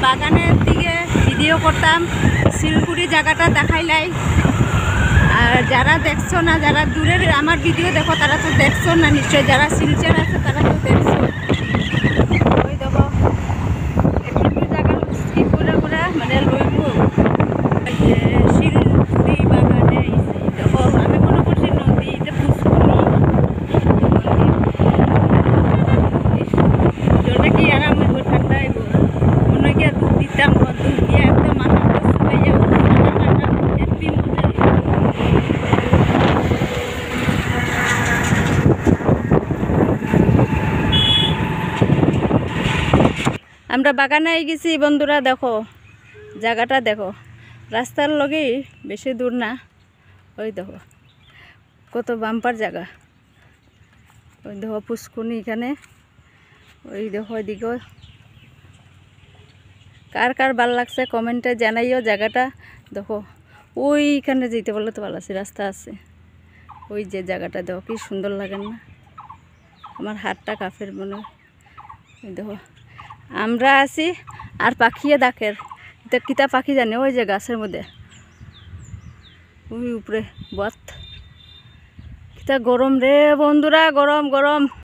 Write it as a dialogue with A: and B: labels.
A: বাগানের দিকে ভিডিও করতাম, শিলপুরি জায়গাটা দেখাইলাই। আর যারা দেখছো না, যারা দূরের আমার ভিডিও দেখো তারা তো দেখছো না নিশ্চয়, যারা শিলচর আছে তারা তো দেখছো। ওই দেখো একটু জায়গা করে করে মানে লইব শিলপুরি বাগানে। দেখো আমি মনে করছি নদী, এটা পুষ্করণী জলটা কি আরাম হইব, ঠান্ডা হইব। মনে গিয়া দুধ দিতাম, দুধ দিয়ে একদম মাথা চলে যাবো, হেপি মজা। আমরা বাগানে গেছি বন্ধুরা, দেখো জায়গাটা দেখো, রাস্তার লগেই, বেশি দূর না। ওই দেখো কত বাম্পার জায়গা। ওই দেখো পুষ্করণী এখানে, ওই দেখো ওইদিকে। কার কার ভালো লাগছে কমেন্টে জানাইও। জায়গাটা দেখো, ওইখানে যেতে বললে তো ভালো আছে, রাস্তা আছে। ওই যে জায়গাটা দেখো কি সুন্দর লাগে না? আমার হাতটা কাফের মনে হয়। দেখো আমরা আছি আর পাখিয়ে ডাকের, এটা কিতা পাখি জানে? ওই যে গাছের মধ্যে, ওই উপরে বত। কিতা গরম রে বন্ধুরা, গরম গরম।